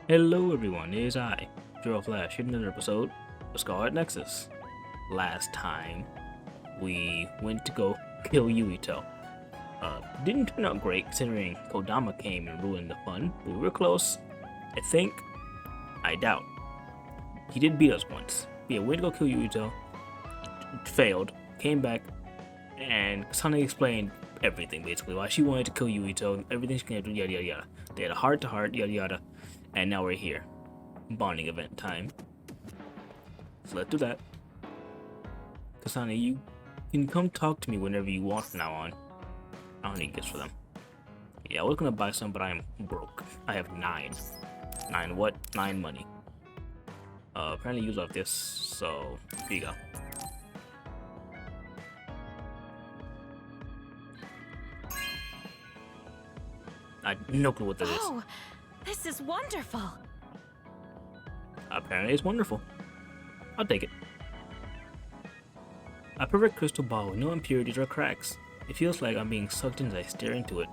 Hello everyone, it is I, Joe Flash, in another episode of Scarlet Nexus. Last time, we went to go kill Yuito. Didn't turn out great considering Kodama came and ruined the fun, but we were close. I think, I doubt. He did beat us once. But yeah, we went to go kill Yuito, failed, came back, and Kasane explained everything basically. Why she wanted to kill Yuito, everything she could do, yada yada yada. They had a heart to heart, yada yada. And now we're here. Bonding event time. So let's do that. Kasane, you can come talk to me whenever you want from now on. I don't need gifts for them. Yeah, I was gonna buy some, but I am broke. I have 9. 9 what? 9 money. Apparently use off this, so here you go. I have no clue what that is. Oh, this is wonderful. Apparently it's wonderful. I'll take it. A perfect crystal ball with no impurities or cracks. It feels like I'm being sucked in as I stare into it.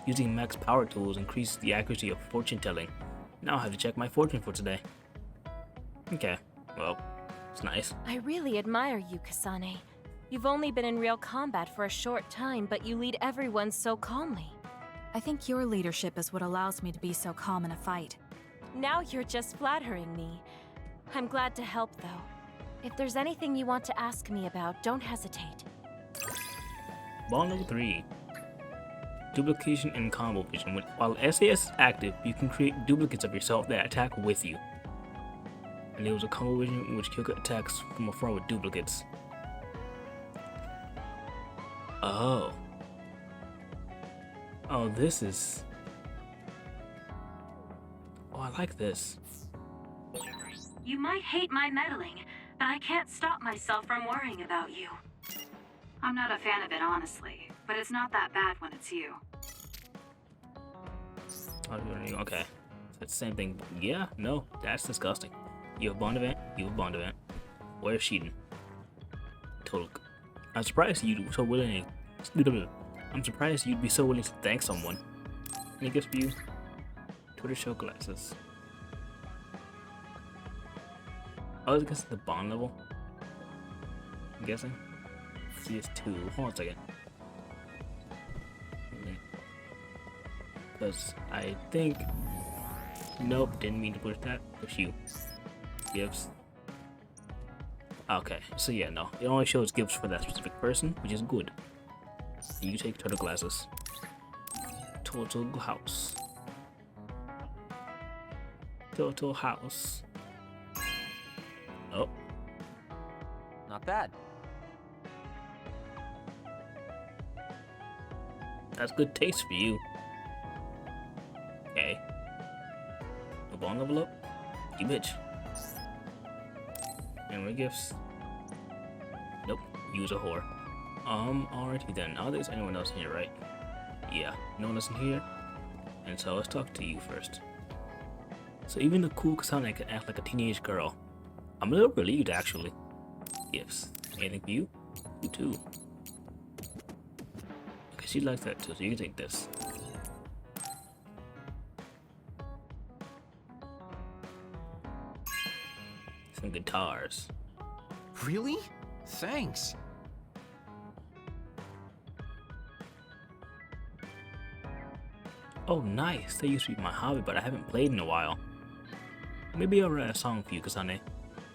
Using max power tools increases the accuracy of fortune telling. Now I have to check my fortune for today. Okay, well, it's nice. I really admire you, Kasane. You've only been in real combat for a short time, but you lead everyone so calmly. I think your leadership is what allows me to be so calm in a fight. Now you're just flattering me. I'm glad to help, though. If there's anything you want to ask me about, don't hesitate. Ball number 3. Duplication and combo vision. While SAS is active, you can create duplicates of yourself that attack with you. And there was a combo vision in which Kyoka attacks from afar with duplicates. Oh. Oh, this is... Oh, I like this. You might hate my meddling, but I can't stop myself from worrying about you. I'm not a fan of it, honestly, but it's not that bad when it's you. Okay. That's the same thing. Yeah, no, that's disgusting. You have a bond event, you have a bond event. Where's Sheetan? Total. I'm surprised you'd so willing. I'm surprised you'd be so willing to thank someone. Any gifts for you? Twitter show glasses. Oh, it's because of the bond level? I'm guessing. See, it's 2. Hold on a second. Because I think... Nope, didn't mean to push that. Push you. Gifts. Okay, so yeah, no. It only shows gifts for that specific person, which is good. You take total glasses. Total house. Total house. Oh. Not bad. That's good taste for you. Okay. The ball level up? You bitch. And more gifts. Nope. Use a whore. Alrighty then. Now there's anyone else in here, right? Yeah, no one else in here. And so let's talk to you first. So even the cool Kasane can act like a teenage girl. I'm a little relieved actually. Gifts. Anything for you? You too. Okay, she likes that too, so you can take this. Some guitars. Really? Thanks. Oh nice, that used to be my hobby, but I haven't played in a while. Maybe I'll write a song for you, Kasane.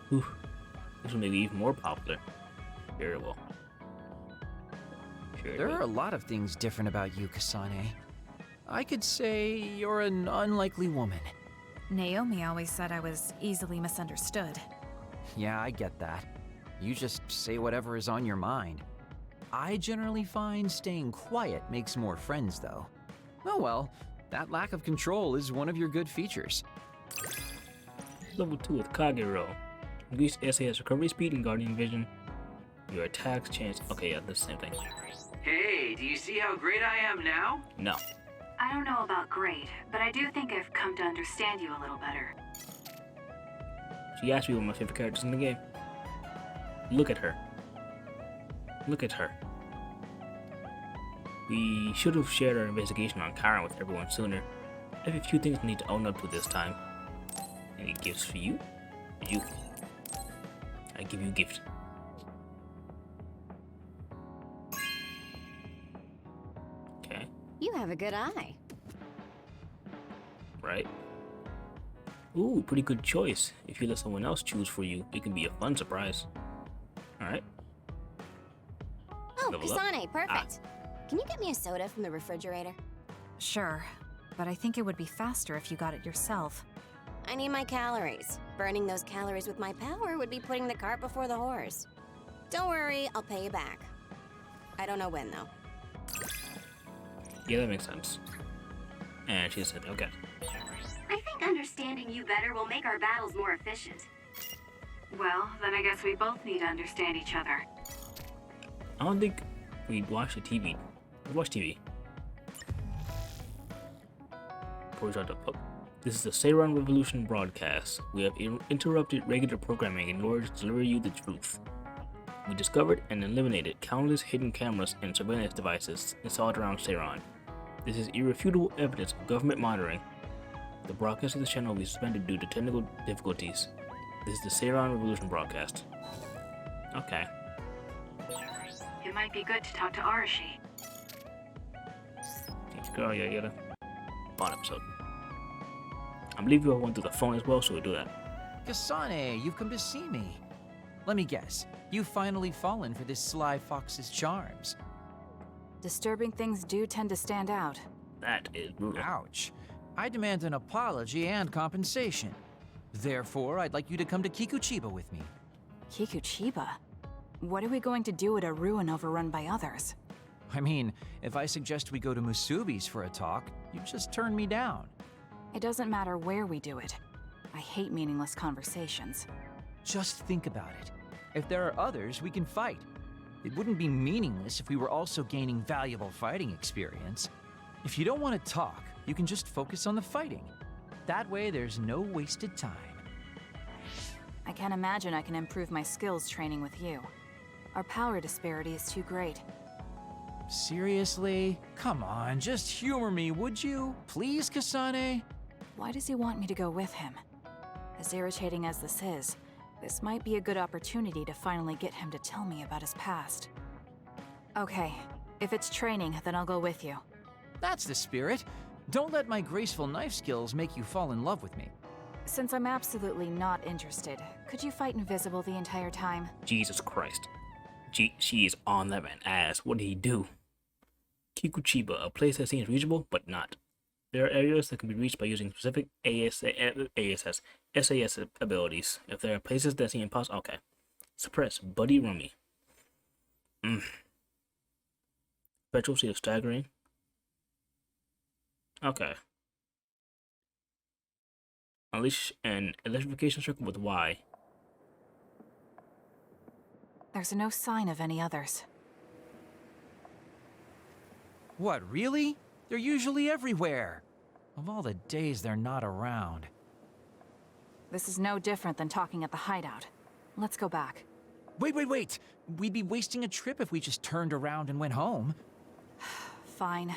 Whew, this will make it even more popular. Sure it will. Sure it There will. are a lot of things different about you, Kasane. I could say you're an unlikely woman. Naomi always said I was easily misunderstood. Yeah, I get that. You just say whatever is on your mind. I generally find staying quiet makes more friends, though. Oh well, that lack of control is one of your good features. Level 2 with Kagero. Increase SAS recovery speed and guardian vision. Your attacks chance. Okay, yeah, that's the same thing. Hey, do you see how great I am now? No. I don't know about great, but I do think I've come to understand you a little better. She asked me what my favorite characters in the game. Look at her. Look at her. We should have shared our investigation on Karen with everyone sooner. I have a few things I need to own up to this time. Any gifts for you? You. I give you a gift. Okay. You have a good eye. Right. Ooh, pretty good choice. If you let someone else choose for you, it can be a fun surprise. Alright. Oh, Level up. Kasane, perfect. Can you get me a soda from the refrigerator? Sure, but I think it would be faster if you got it yourself. I need my calories. Burning those calories with my power would be putting the cart before the horse. Don't worry, I'll pay you back. I don't know when, though. Yeah, that makes sense. And she said, okay. I think understanding you better will make our battles more efficient. Well, then I guess we both need to understand each other. I don't think we'd watch the TV. We watch TV. Before we start the This is the Seiran Revolution broadcast. We have interrupted regular programming in order to deliver you the truth. We discovered and eliminated countless hidden cameras and surveillance devices installed around Seiran. This is irrefutable evidence of government monitoring. The broadcast of the channel will be suspended due to technical difficulties. This is the Seiran Revolution broadcast. Okay. It might be good to talk to Arashi. Thanks, girl. Yada. Fun episode. I believe you all went through the phone as well, so we'll do that. Kasane, you've come to see me. Let me guess, you've finally fallen for this sly fox's charms. Disturbing things do tend to stand out. That is brutal. Ouch. I demand an apology and compensation. Therefore, I'd like you to come to Kikuchiba with me. Kikuchiba? What are we going to do at a ruin overrun by others? I mean, if I suggest we go to Musubi's for a talk, you just turn me down. It doesn't matter where we do it. I hate meaningless conversations. Just think about it. If there are others, we can fight. It wouldn't be meaningless if we were also gaining valuable fighting experience. If you don't want to talk, you can just focus on the fighting. That way, there's no wasted time. I can't imagine I can improve my skills training with you. Our power disparity is too great. Seriously? Come on, just humor me, would you? Please, Kasane? Why does he want me to go with him? As irritating as this is, this might be a good opportunity to finally get him to tell me about his past. Okay, if it's training, then I'll go with you. That's the spirit. Don't let my graceful knife skills make you fall in love with me. Since I'm absolutely not interested, could you fight invisible the entire time? Jesus Christ. She is on that man's ass. What did he do? Kikuchiba, a place that seems reachable, but not. There are areas that can be reached by using specific SAS abilities. If there are places that seem impossible, okay. Suppress, Buddy Rummy. Spectral Sea of Staggering. Okay. Unleash an electrification circle with Y. There's no sign of any others. What, really? They're usually everywhere. Of all the days they're not around. This is no different than talking at the hideout. Let's go back. Wait! We'd be wasting a trip if we just turned around and went home. Fine.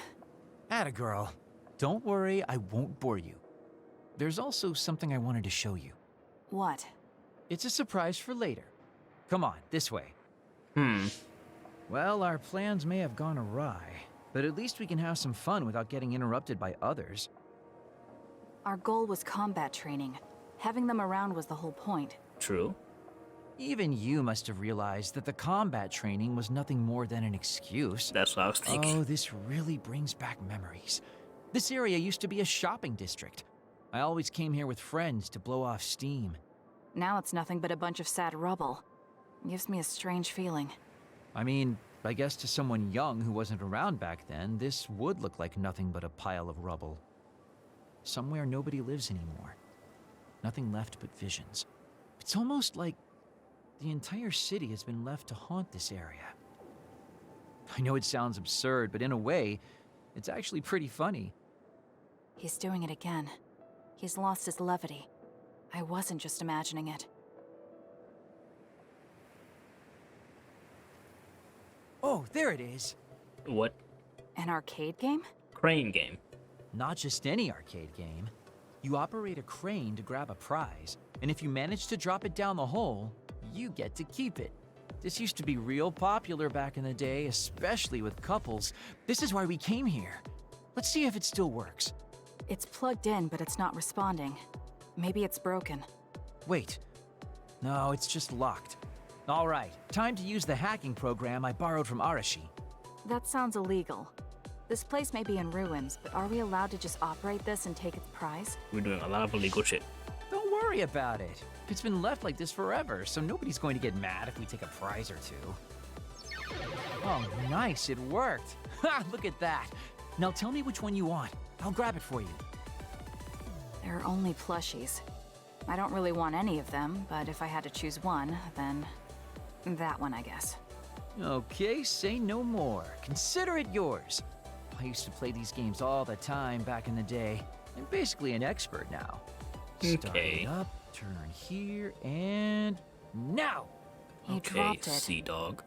Atta girl. Don't worry, I won't bore you. There's also something I wanted to show you. What? It's a surprise for later. Come on, this way. Well, our plans may have gone awry, but at least we can have some fun without getting interrupted by others. Our goal was combat training. Having them around was the whole point. True. Even you must have realized that the combat training was nothing more than an excuse. That's what I was thinking. Oh, this really brings back memories. This area used to be a shopping district. I always came here with friends to blow off steam. Now it's nothing but a bunch of sad rubble. Gives me a strange feeling. I mean, I guess to someone young who wasn't around back then, this would look like nothing but a pile of rubble. Somewhere nobody lives anymore. Nothing left but visions. It's almost like the entire city has been left to haunt this area. I know it sounds absurd, but in a way, it's actually pretty funny. He's doing it again. He's lost his levity. I wasn't just imagining it. Oh, there it is. What? An arcade game? Crane game. Not just any arcade game. You operate a crane to grab a prize, and if you manage to drop it down the hole, you get to keep it. This used to be real popular back in the day, especially with couples. This is why we came here. Let's see if it still works. It's plugged in, but it's not responding. Maybe it's broken. Wait. No, it's just locked. All right, time to use the hacking program I borrowed from Arashi. That sounds illegal. This place may be in ruins, but are we allowed to just operate this and take its prize? We're doing a lot of illegal shit. Don't worry about it. It's been left like this forever, so nobody's going to get mad if we take a prize or two. Oh, nice, it worked. Ha, look at that. Now tell me which one you want. I'll grab it for you. There are only plushies. I don't really want any of them, but if I had to choose one, then that one, I guess. Okay, say no more. Consider it yours. I used to play these games all the time back in the day. I'm basically an expert now. Start Okay. it up, turn here, and now! You dropped it. Sea dog.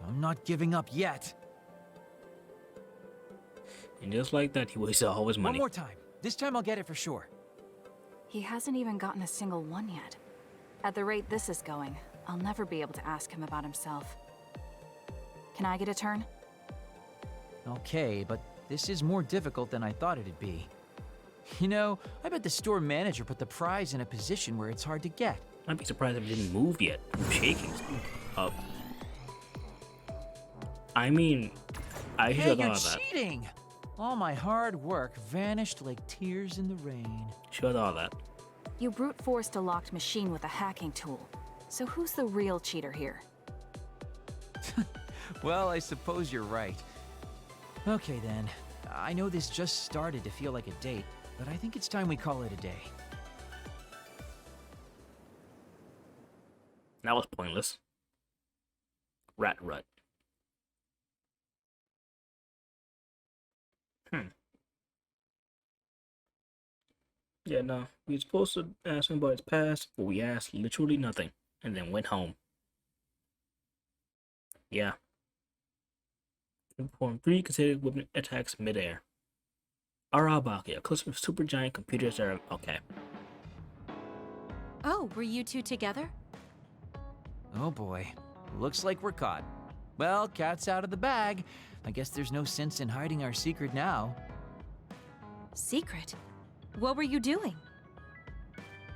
I'm not giving up yet. And just like that, he wasted all his One money. more time. This time I'll get it for sure. He hasn't even gotten a single one yet. At the rate this is going, I'll never be able to ask him about himself. Can I get a turn? Okay, but this is more difficult than I thought it'd be. You know, I bet the store manager put the prize in a position where it's hard to get. I'd be surprised if it didn't move yet. I'm shaking. Up. I mean, I Hey, should you're have thought of that. cheating! All my hard work vanished like tears in the rain. Should have thought of that. You brute forced a locked machine with a hacking tool. So who's the real cheater here? Well, I suppose you're right. Okay then, I know this just started to feel like a date, but I think it's time we call it a day. That was pointless. Rat rut. Yeah, no. We were supposed to ask him about his past, but we asked literally nothing, and then went home. Yeah. Perform 3 consecutive weapon attacks midair. Arabaki, a cluster of supergiant computers that are... Okay. Oh, were you two together? Oh boy, looks like we're caught. Well, cat's out of the bag. I guess there's no sense in hiding our secret now. Secret? What were you doing?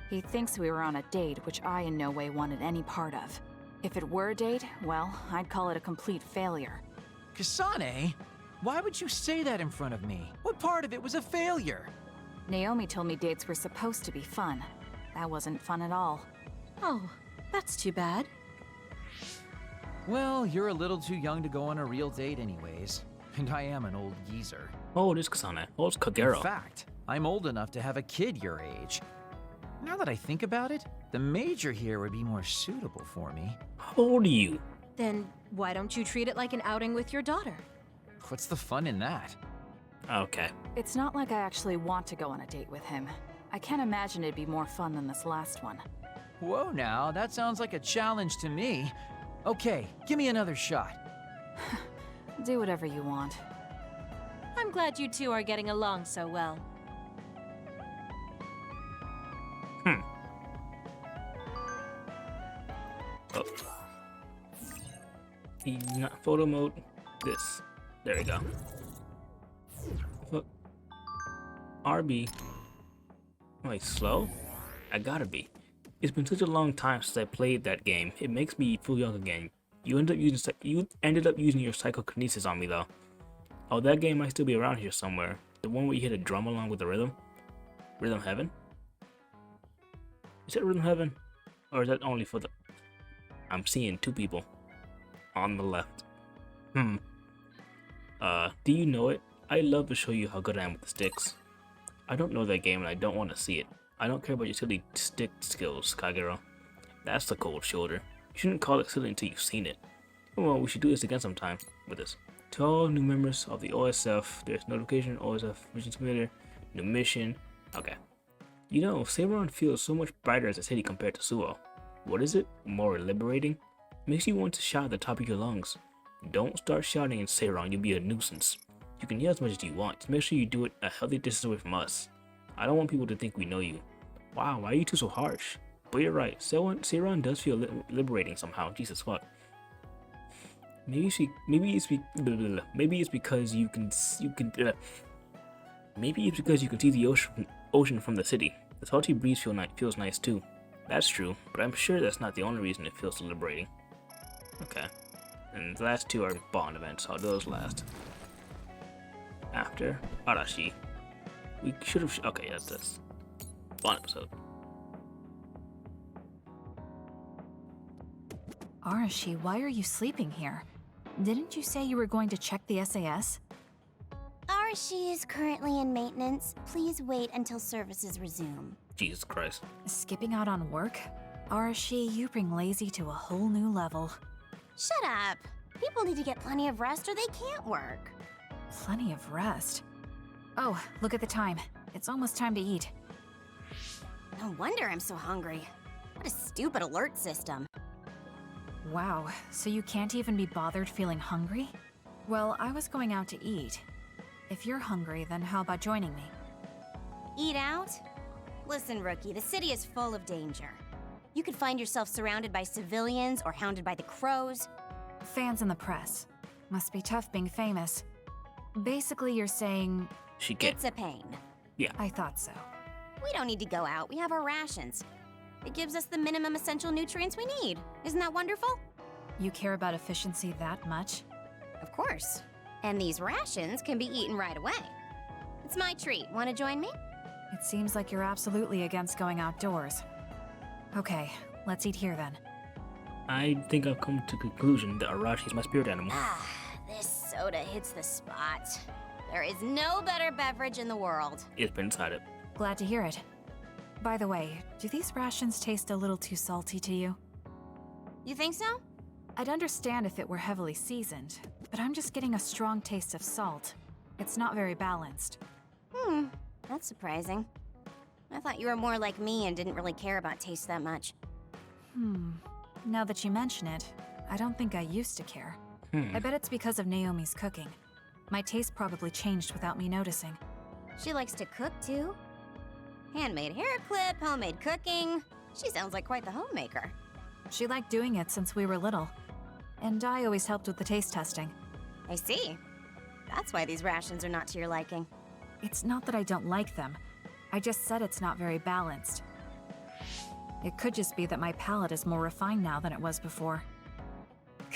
He thinks we were on a date, which I in no way wanted any part of. If it were a date, well, I'd call it a complete failure. Kasane? Why would you say that in front of me? What part of it was a failure? Naomi told me dates were supposed to be fun. That wasn't fun at all. Oh, that's too bad. Well, you're a little too young to go on a real date anyways. And I am an old geezer. Oh, this Kasane. Oh, it's In Kagero. fact, I'm old enough to have a kid your age. Now that I think about it, the major here would be more suitable for me. How old are you? Then why don't you treat it like an outing with your daughter? What's the fun in that? Okay. It's not like I actually want to go on a date with him. I can't imagine it'd be more fun than this last one. Whoa now, that sounds like a challenge to me. Okay, give me another shot. Do whatever you want. I'm glad you two are getting along so well. Oh. Not photo mode. This. There we go. Look. RB. Am I slow? I gotta be. It's been such a long time since I played that game. It makes me feel young again. You ended up using your psychokinesis on me though. Oh, that game might still be around here somewhere. The one where you hit a drum along with the rhythm? Rhythm Heaven? Is that Rhythm Heaven? Or is that only for the... I'm seeing two people. On the left. Do you know it? I'd love to show you how good I am with the sticks. I don't know that game and I don't want to see it. I don't care about your silly stick skills, Kagero. That's the cold shoulder. You shouldn't call it silly until you've seen it. Well, we should do this again sometime with this. To all new members of the OSF, there's notification, OSF mission simulator, new mission. Okay. You know, Seiron feels so much brighter as a city compared to Suo. What is it? More liberating? Makes you want to shout at the top of your lungs. Don't start shouting in Seiron, you'll be a nuisance. You can yell as much as you want, just make sure you do it a healthy distance away from us. I don't want people to think we know you. Wow, why are you two so harsh? But you're right, Seiran does feel liberating somehow. Jesus fuck. Maybe it's because you can maybe it's because you can see the ocean from the city. The salty breeze feels nice too. That's true, but I'm sure that's not the only reason it feels so liberating. Okay. And the last two are Bond events, so I'll do those last. After Arashi. We should have. Okay, that's this. Bond episode. Arashi, why are you sleeping here? Didn't you say you were going to check the SAS? Arashi is currently in maintenance. Please wait until services resume. Jesus Christ. Skipping out on work? Arashi, you bring lazy to a whole new level. Shut up. People need to get plenty of rest or they can't work. Plenty of rest. Oh, look at the time. It's almost time to eat. No wonder I'm so hungry. What a stupid alert system. Wow, so you can't even be bothered feeling hungry? Well, I was going out to eat. If you're hungry, then how about joining me? Eat out? Listen, Rookie, the city is full of danger. You could find yourself surrounded by civilians or hounded by the crows. Fans in the press. Must be tough being famous. Basically, you're saying... It's a pain. Yeah. I thought so. We don't need to go out. We have our rations. It gives us the minimum essential nutrients we need. Isn't that wonderful? You care about efficiency that much? Of course. And these rations can be eaten right away. It's my treat. Want to join me? It seems like you're absolutely against going outdoors. Okay, let's eat here then. I think I've come to the conclusion that Arashi is my spirit animal. Ah, this soda hits the spot. There is no better beverage in the world. It's been inside it. Glad to hear it. By the way, do these rations taste a little too salty to you? You think so? I'd understand if it were heavily seasoned, but I'm just getting a strong taste of salt. It's not very balanced. That's surprising. I thought you were more like me and didn't really care about taste that much. Now that you mention it, I don't think I used to care. I bet it's because of Naomi's cooking. My taste probably changed without me noticing. She likes to cook too. Handmade hair clip, homemade cooking. She sounds like quite the homemaker. She liked doing it since we were little. And I always helped with the taste testing. I see. That's why these rations are not to your liking. It's not that I don't like them. I just said it's not very balanced. It could just be that my palate is more refined now than it was before.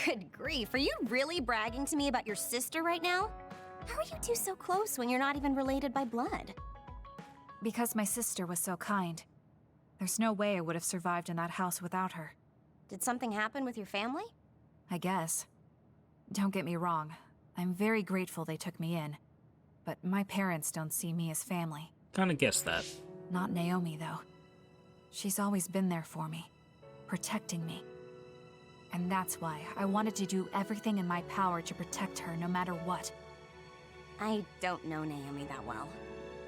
Good grief, are you really bragging to me about your sister right now? How are you two so close when you're not even related by blood? Because my sister was so kind. There's no way I would have survived in that house without her. Did something happen with your family? I guess. Don't get me wrong. I'm very grateful they took me in. But my parents don't see me as family. Kinda guessed that. Not Naomi, though. She's always been there for me, protecting me. And that's why I wanted to do everything in my power to protect her no matter what. I don't know Naomi that well.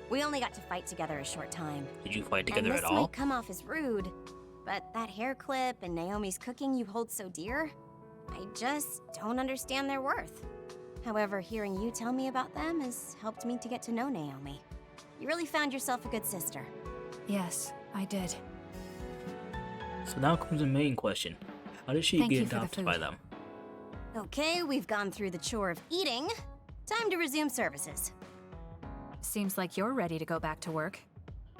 We only got to fight together a short time. Did you fight together and at all? this might come off as rude, but that hair clip and Naomi's cooking you hold so dear, I just don't understand their worth. However, hearing you tell me about them has helped me to get to know Naomi. You really found yourself a good sister. Yes, I did. So now comes the main question. How did she Thank get you for the adopted by food. them? Okay, we've gone through the chore of eating. Time to resume services. Seems like you're ready to go back to work.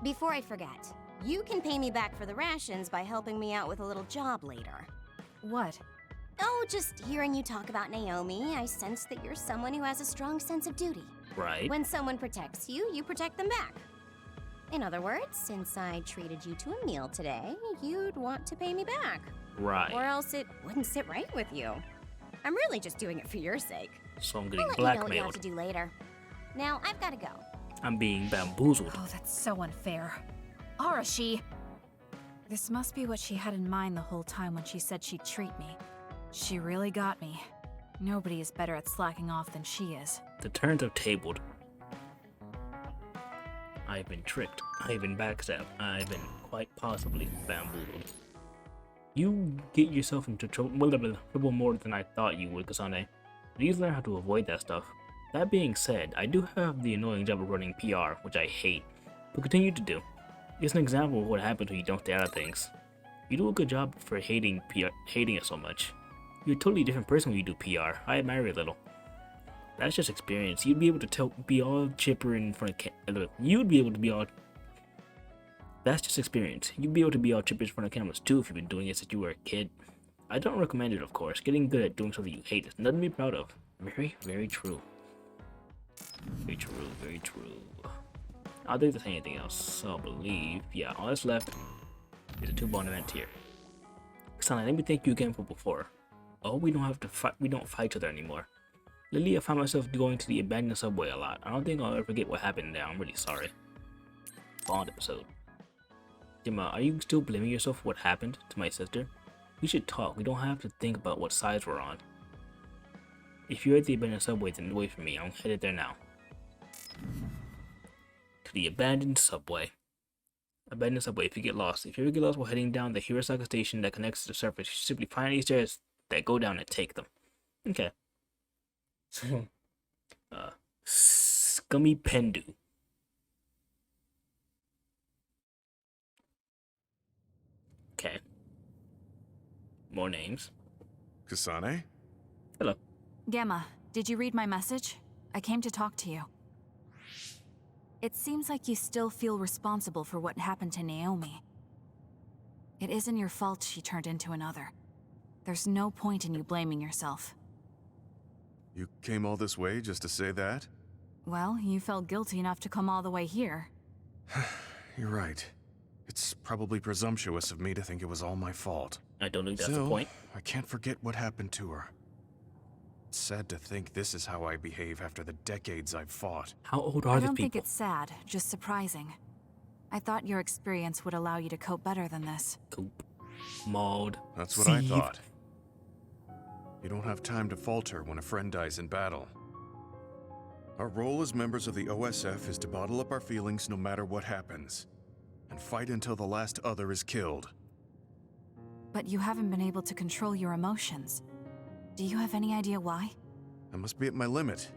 Before I forget, you can pay me back for the rations by helping me out with a little job later. What? Oh, just hearing you talk about Naomi, I sense that you're someone who has a strong sense of duty. Right. When someone protects you, you protect them back. In other words, since I treated you to a meal today, you'd want to pay me back. Right. Or else it wouldn't sit right with you. I'm really just doing it for your sake. So I'm I'll getting let you know what you have blackmailed. to do later. Now, I've got to go. I'm being bamboozled. Oh, that's so unfair. Arashi! This must be what she had in mind the whole time when she said she'd treat me. She really got me. Nobody is better at slacking off than she is. The turns have tabled. I've been tricked. I've been backstabbed. I've been quite possibly bamboozled. You get yourself into trouble more than I thought you would, Kasane. Please learn how to avoid that stuff. That being said, I do have the annoying job of running PR, which I hate. but continue to do. It's an example of what happens when you don't stay out of things. You do a good job for hating it so much. You're a totally different person when you do PR. I admire it a little. That's just experience. You'd be able to be all chipper in front of you'd be able to be all. That's just experience. You'd be able to be all chipper in front of cameras too if you've been doing it since you were a kid. I don't recommend it, of course. Getting good at doing something you hate is nothing to be proud of. Very, very true. Very true, very true. I don't think there's anything else. So I believe, yeah, all that's left is a 2-bond event here. Kasane, let me thank you again for before. Oh, we don't have to fight. We don't fight each other anymore. Lately, I found myself going to the abandoned subway a lot. I don't think I'll ever forget what happened there. I'm really sorry. Bond episode. Gemma, are you still blaming yourself for what happened to my sister? We should talk. We don't have to think about what sides we're on. If you're at the abandoned subway, then wait for me. I'm headed there now. To the abandoned subway. Abandoned subway. If you ever get lost while heading down the Hirosaka station that connects to the surface, you simply find these stairs that go down and take them. Okay. Scummy Pendu. Okay. More names. Kasane? Hello. Gemma, did you read my message? I came to talk to you. It seems like you still feel responsible for what happened to Naomi. It isn't your fault she turned into another. There's no point in you blaming yourself. You came all this way just to say that? Well, you felt guilty enough to come all the way here. You're right. It's probably presumptuous of me to think it was all my fault. I don't think that's Still, the point. I can't forget what happened to her. It's sad to think this is how I behave after the decades I've fought. How old are I the don't think people? it's sad, just surprising. I thought your experience would allow you to cope better than this. Coop. Mauled. That's what I Sieved. thought. You don't have time to falter when a friend dies in battle. Our role as members of the OSF is to bottle up our feelings no matter what happens, and fight until the last other is killed. But you haven't been able to control your emotions. Do you have any idea why? I must be at my limit.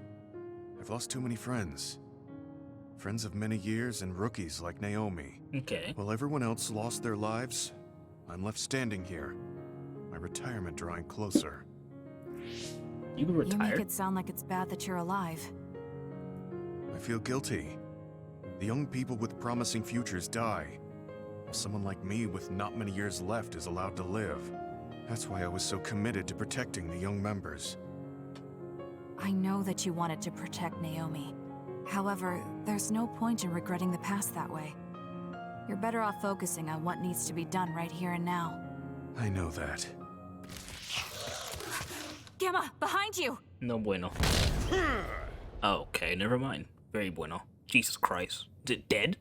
I've lost too many friends. Friends of many years and rookies like Naomi. Okay. While everyone else lost their lives, I'm left standing here, my retirement drawing closer. You were You make retired? it sound like it's bad that you're alive. I feel guilty. The young people with promising futures die, while someone like me with not many years left is allowed to live. That's why I was so committed to protecting the young members. I know that you wanted to protect Naomi. However, there's no point in regretting the past that way. You're better off focusing on what needs to be done right here and now. I know that. Gemma, behind you! No bueno. Okay, never mind. Very bueno. Jesus Christ. Is it dead?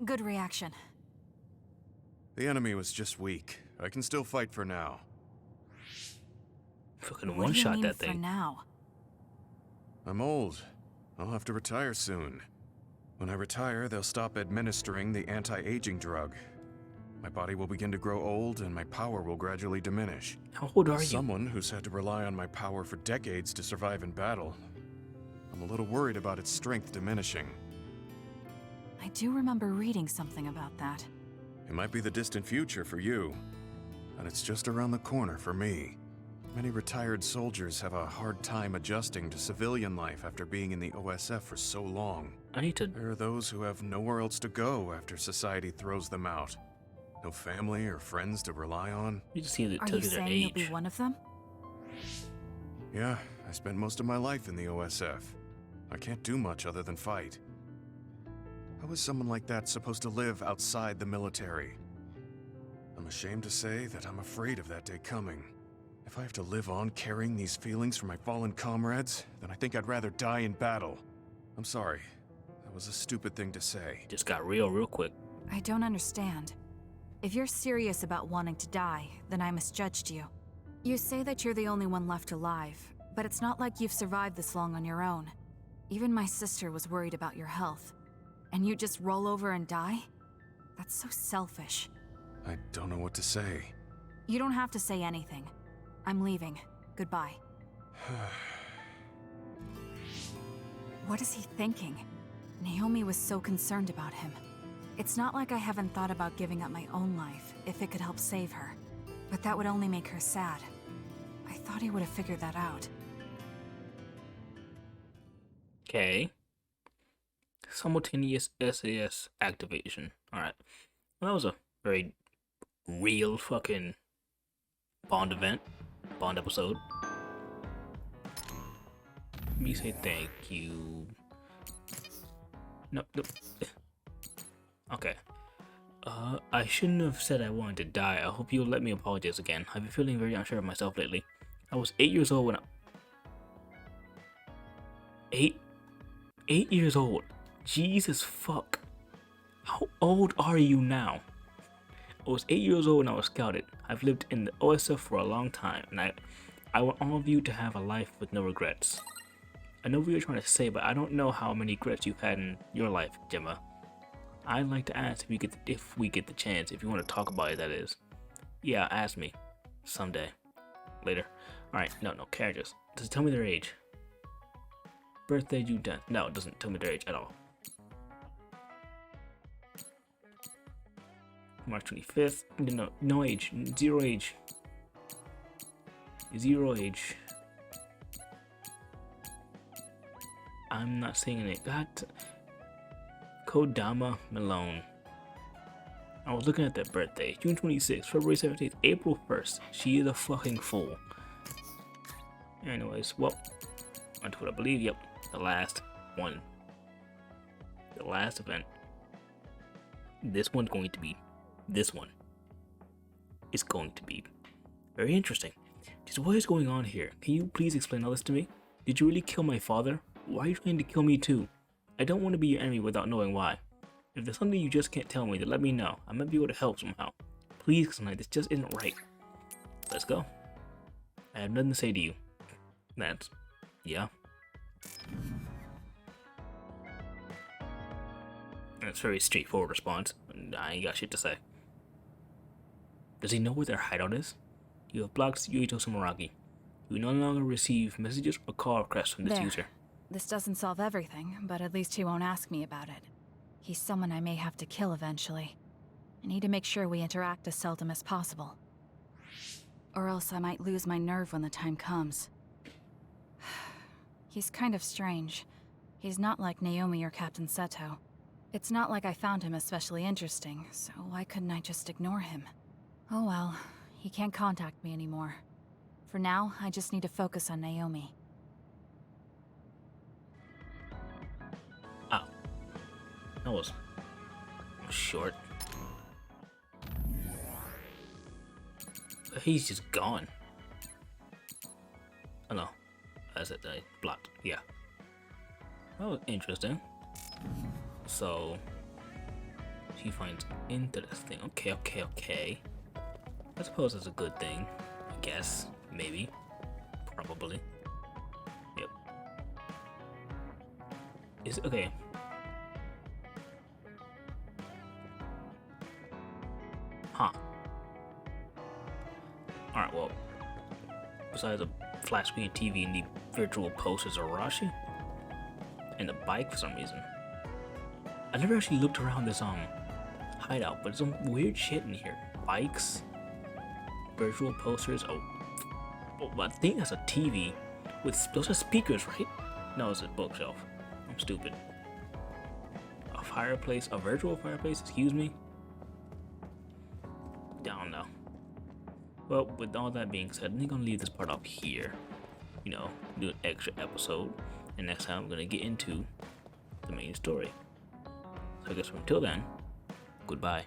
Good reaction. The enemy was just weak. I can still fight for now. Fucking What do you one-shot mean that for thing. now? I'm old. I'll have to retire soon. When I retire, they'll stop administering the anti-aging drug. My body will begin to grow old, and my power will gradually diminish. How old are As you? someone who's had to rely on my power for decades to survive in battle, I'm a little worried about its strength diminishing. I do remember reading something about that. It might be the distant future for you, and it's just around the corner for me. Many retired soldiers have a hard time adjusting to civilian life after being in the OSF for so long. I need to... There are those who have nowhere else to go after society throws them out. No family or friends to rely on. You just see the Are tell you you their saying you'll be age. one of them? Yeah, I spent most of my life in the OSF. I can't do much other than fight. How is someone like that supposed to live outside the military? I'm ashamed to say that I'm afraid of that day coming. If I have to live on carrying these feelings for my fallen comrades, then I think I'd rather die in battle. I'm sorry. That was a stupid thing to say. Just got real quick. I don't understand. If you're serious about wanting to die, then I misjudged you. You say that you're the only one left alive, but it's not like you've survived this long on your own. Even my sister was worried about your health. And you just roll over and die? That's so selfish. I don't know what to say. You don't have to say anything. I'm leaving. Goodbye. What is he thinking? Naomi was so concerned about him. It's not like I haven't thought about giving up my own life if it could help save her. But that would only make her sad. I thought he would have figured that out. Okay. Simultaneous SAS activation. Alright. Well, that was a very real fucking Bond event. Bond episode. Let me say thank you. No. Okay. I shouldn't have said I wanted to die. I hope you'll let me apologize again. I've been feeling very unsure of myself lately. I was 8 years old when I... 8 years old? Jesus fuck. How old are you now? I was 8 years old when I was scouted. I've lived in the OSF for a long time, and I want all of you to have a life with no regrets. I know what you're trying to say, but I don't know how many regrets you've had in your life, Gemma. I'd like to ask if we get the chance, if you want to talk about it, that is. Yeah, ask me. Someday. Later. Alright, no, characters. Does it tell me their age? Birthday, June 10th. No, it doesn't tell me their age at all. March 25th. No age. Zero age. Zero age. I'm not seeing it. That Kodama Malone. I was looking at that birthday. June 26th, February 17th, April 1st. She is a fucking fool. Anyways, well, onto what I believe. Yep, the last one. The last event. This one is going to be very interesting. Just what is going on here? Can you please explain all this to me? Did you really kill my father? Why are you trying to kill me too? I don't want to be your enemy without knowing why. If there's something you just can't tell me, then let me know. I might be able to help somehow. Please, Kasane, this just isn't right. Let's go. I have nothing to say to you. That's... yeah. That's a very straightforward response. I ain't got shit to say. Does he know where their hideout is? You have blocked Yuito Sumeragi. You no longer receive messages or call requests from this user. This doesn't solve everything, but at least he won't ask me about it. He's someone I may have to kill eventually. I need to make sure we interact as seldom as possible. Or else I might lose my nerve when the time comes. He's kind of strange. He's not like Naomi or Captain Seto. It's not like I found him especially interesting, so why couldn't I just ignore him? Oh well, he can't contact me anymore. For now, I just need to focus on Naomi. Oh. That was short. He's just gone. Oh no. As it blocked. Yeah. That was interesting. So she finds interesting. Okay. I suppose that's a good thing. I guess. Maybe. Probably. Yep. Is okay. Huh. Alright, well. Besides a flat screen TV and the virtual posters of Arashi. And the bike for some reason. I never actually looked around this hideout, but there's some weird shit in here. Bikes, virtual posters. Oh, I think that's a TV with those are speakers, right? No, it's a bookshelf. I'm stupid. A fireplace, a virtual fireplace. Excuse me. I don't know. Well, with all that being said, I think I'm gonna leave this part up here. You know, do an extra episode, and next time I'm gonna get into the main story. So I guess until then, goodbye.